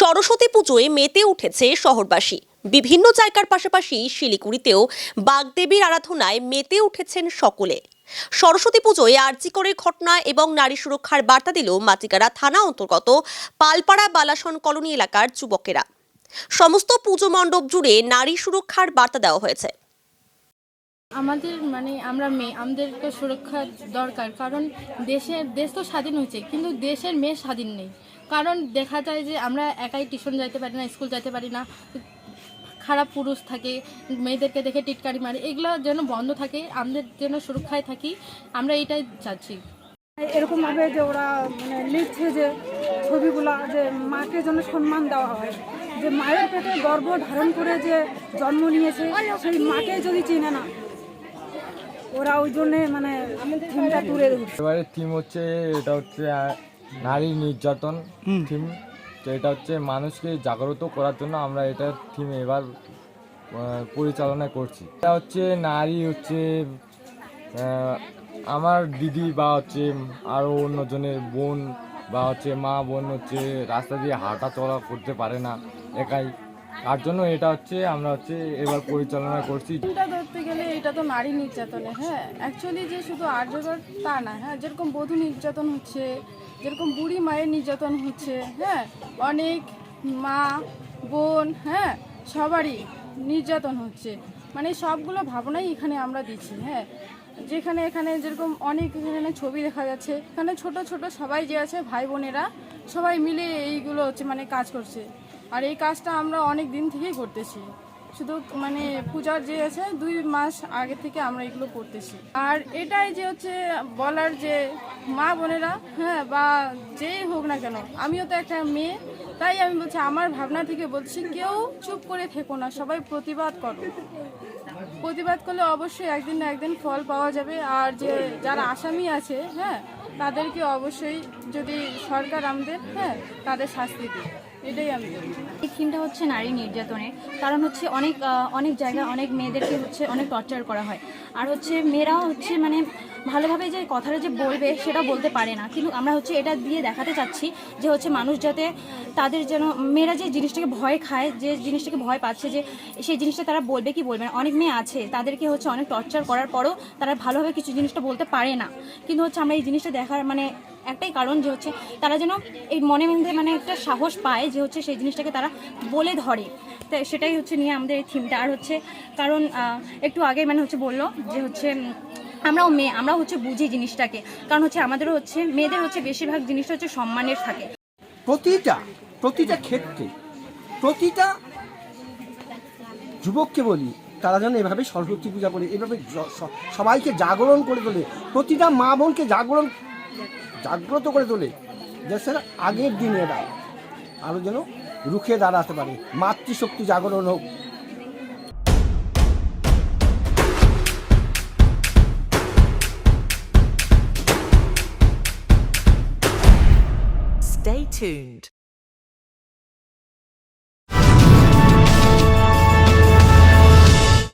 সরস্বতী পুজোয় মেতে উঠেছে শহরবাসী। বিভিন্ন জায়গার পাশাপাশি শিলিগুড়িতেও বাগদেবীর আরাধনায় মেতে উঠেছেন সকলে। সরস্বতী পুজোয় আরজিকরের ঘটনা এবং নারী সুরক্ষার বার্তা দিল মাটিগাড়া থানা অন্তর্গত পালপাড়া বালাসন কলোনি এলাকার যুবকেরা। সমস্ত পুজো মণ্ডপ জুড়ে নারী সুরক্ষার বার্তা দেওয়া হয়েছে। আমরা মেয়ে, আমাদেরকে সুরক্ষা দরকার, কারণ দেশ তো স্বাধীন হয়েছে, কিন্তু দেশের মেয়ে স্বাধীন নেই। কারণ দেখা যায় যে আমরা একাই টিউশন যাইতে পারি না, স্কুল যাইতে পারি না, খারাপ পুরুষ থাকে, মেয়েদেরকে দেখে টিটকারি মারে, এগুলো যেন বন্ধ থাকে, আমাদের যেন সুরক্ষায় থাকি, আমরা এটাই চাচ্ছি। এরকমভাবে যে ওরা লিখছে যে ছবিগুলা, যে মাকে যেন সম্মান দেওয়া হয়, যে মায়ের পেটে গর্ভ ধারণ করে যে জন্ম নিয়েছে সেই মাকে যদি চিনে না, ওরা ওই জন্যে থিমটা তুলে ধরছে। এবারে থিম হচ্ছে, এটা হচ্ছে নারী নির্যাতন থিম। তো এটা হচ্ছে মানুষকে জাগ্রত করার জন্য আমরা এটা থিম এবার পরিচালনা করছি। এটা হচ্ছে নারী হচ্ছে আমার দিদি বা হচ্ছে আরও অন্যজনের বোন বা হচ্ছে মা বোন হচ্ছে রাস্তা দিয়ে হাঁটা চলা করতে পারে না একাই, তার জন্য এটা হচ্ছে আমরা হচ্ছে এবার পরিচালনা করছি। এটা ধরতে গেলে এটা তো নারী নির্যাতনে, অ্যাকচুয়ালি যে শুধু আর্যগর তা না, যেরকম বধূ নির্যাতন হচ্ছে, যেরকম বুড়ি মায়ের নির্যাতন হচ্ছে, অনেক মা বোন সবারই নির্যাতন হচ্ছে, সবগুলো ভাবনাই এখানে আমরা দিচ্ছি। এখানে যেরকম অনেক এখানে ছবি দেখা যাচ্ছে, এখানে ছোট ছোট সবাই যে আছে ভাই বোনেরা সবাই মিলে এইগুলো হচ্ছে কাজ করছে। আর এই কাজটা আমরা অনেক দিন থেকেই করতেছি, শুধু পূজার যে আছে 2 মাস আগে থেকে আমরা এগুলো করতেছি। আর এটাই যে হচ্ছে বলার যে মা বোনেরা বা যেই হোক না কেন, আমিও তো একটা মেয়ে, তাই আমি বলছি, আমার ভাবনা থেকে বলছি, কেউ চুপ করে থেকো না, সবাই প্রতিবাদ করো। প্রতিবাদ করলে অবশ্যই একদিন না একদিন ফল পাওয়া যাবে। আর যে যারা আসামি আছে তাদেরকে অবশ্যই যদি সরকার আমাদের তাদের শাস্তি দেয়, এটাই আমি বলি। এই থিমটা হচ্ছে নারী নির্যাতনের, কারণ হচ্ছে অনেক জায়গায় অনেক মেয়েদেরকে হচ্ছে অনেক টর্চার করা হয়। আর হচ্ছে মেয়েরাও হচ্ছে ভালোভাবে যে কথাটা যে বলবে সেটা বলতে পারে না, কিন্তু আমরা হচ্ছে এটা দিয়ে দেখাতে চাচ্ছি যে হচ্ছে মানুষ যাতে তাদের যেন, মেয়েরা যে জিনিসটাকে ভয় খায়, যে জিনিসটাকে ভয় পাচ্ছে, যে সেই জিনিসটা তারা বলবে কি বলবে না। অনেক মেয়ে আছে তাদেরকে হচ্ছে অনেক টর্চার করার পরও তারা ভালোভাবে কিছু জিনিসটা বলতে পারে না, কিন্তু হচ্ছে আমরা এই জিনিসটা দেখার একটাই কারণ যে হচ্ছে তারা যেন এই মনে মধ্যে একটা সাহস পায় যে হচ্ছে সেই জিনিসটাকে তারা বলে ধরে। তাই সেটাই হচ্ছে নিয়ে আমাদের এই থিমটা। আর হচ্ছে কারণ একটু আগে হচ্ছে বললো যে হচ্ছে আমরাও মেয়ে, আমরা হচ্ছে বুঝি জিনিসটাকে, কারণ হচ্ছে আমাদেরও হচ্ছে মেয়েদের হচ্ছে বেশিরভাগ জিনিসটা হচ্ছে সম্মানের থাকে। প্রতিটা ক্ষেত্রে প্রতিটা যুবককে বলি, তারা যেন এভাবে সরস্বতী পূজা করে, এভাবে সবাইকে জাগরণ করে তোলে, প্রতিটা মা বোনকে জাগ্রত করে তোলে, যে স্যার আগের দিনে এরা আরও যেন রুখে দাঁড়াতে পারে, মাতৃশক্তি জাগরণ হোক। Stay tuned.